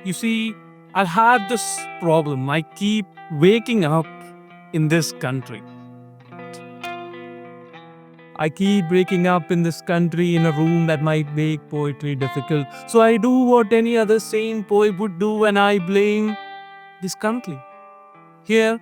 You see, I've had this problem. I keep waking up in this country. I keep waking up in this country in a room that might make poetry difficult. So I do what any other sane poet would do, and I blame this country. Here,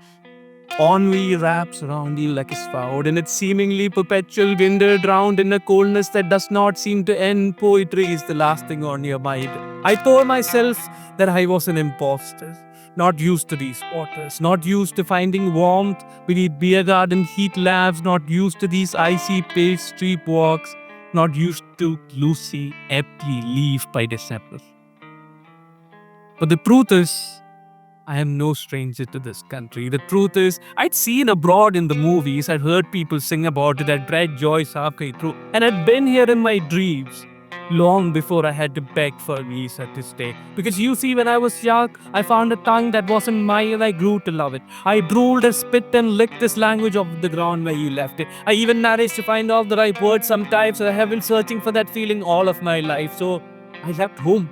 ennui wraps around you like a spout, and its seemingly perpetual winter drowned in a coldness that does not seem to end. Poetry is the last thing on your mind. I told myself that I was an imposter, not used to these waters, not used to finding warmth beneath beer garden heat labs, not used to these icy paved street walks, not used to Lucy aptly leave by December. But the truth is, I am no stranger to this country. The truth is, I'd seen abroad in the movies, I'd heard people sing about it, I'd read Joyce halfway through, and I'd been here in my dreams long before I had to beg for a visa to stay. Because you see, when I was young, I found a tongue that wasn't mine and I grew to love it. I drooled and spit and licked this language off the ground where you left it. I even managed to find out the right words sometimes. I have been searching for that feeling all of my life. So I left home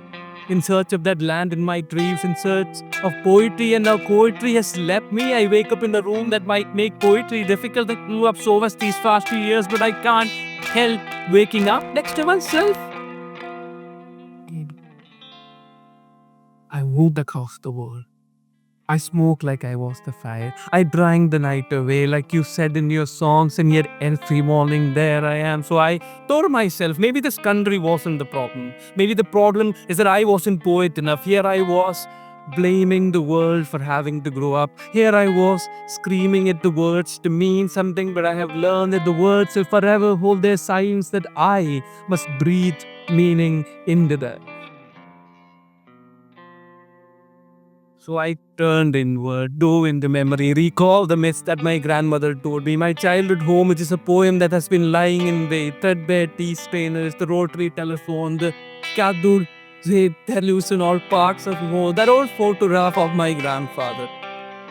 in search of that land in my dreams, in search of poetry, and now poetry has left me. I wake up in a room that might make poetry difficult. I grew up so much these past 2 years, but I can't help waking up next to myself. I moved across the world. I smoked like I was the fire. I drank the night away like you said in your songs, and yet every morning there I am. So I told myself, maybe this country wasn't the problem. Maybe the problem is that I wasn't poet enough. Here I was blaming the world for having to grow up. Here I was screaming at the words to mean something, but I have learned that the words will forever hold their signs, that I must breathe meaning into them. So I turned inward, dove into memory, recalled the myths that my grandmother told me. My childhood home, which is a poem that has been lying in wait. Threadbare tea strainers, the rotary telephone, the scheduled telus in all parts of more. That old photograph of my grandfather,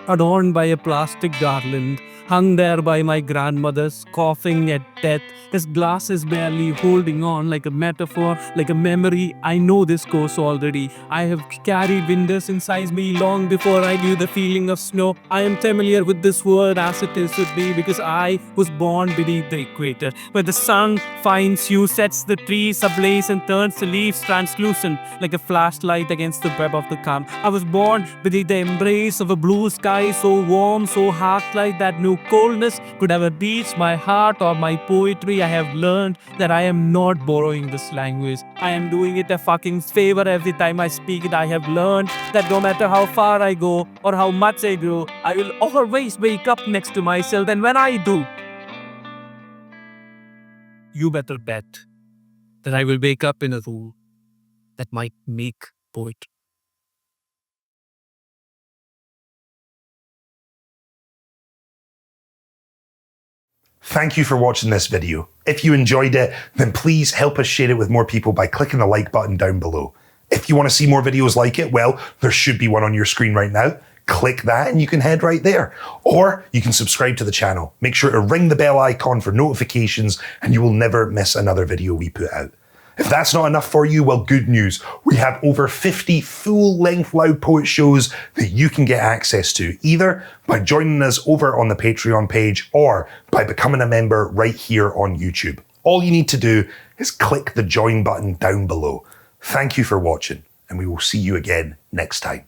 adorned by a plastic garland, hung there by my grandmother's, coughing at death. His glasses barely holding on, like a metaphor, like a memory. I know this course already. I have carried winters inside me long before I knew the feeling of snow. I am familiar with this world as it is with me, because I was born beneath the equator, where the sun finds you, sets the trees ablaze, and turns the leaves translucent like a flashlight against the web of the calm. I was born beneath the embrace of a blue sky so warm, so heart-like, that no coldness could ever reach my heart or my poetry. I have learned that I am not borrowing this language. I am doing it a fucking favor every time I speak it. I have learned that no matter how far I go or how much I grow, I will always wake up next to myself. And when I do, you better bet that I will wake up in a room that might make poetry. Thank you for watching this video. If you enjoyed it, then please help us share it with more people by clicking the like button down below. If you want to see more videos like it, well, there should be one on your screen right now. Click that and you can head right there. Or you can subscribe to the channel. Make sure to ring the bell icon for notifications and you will never miss another video we put out. If that's not enough for you, well, good news. We have over 50 full-length Loud Poet shows that you can get access to, either by joining us over on the Patreon page or by becoming a member right here on YouTube. All you need to do is click the join button down below. Thank you for watching, and we will see you again next time.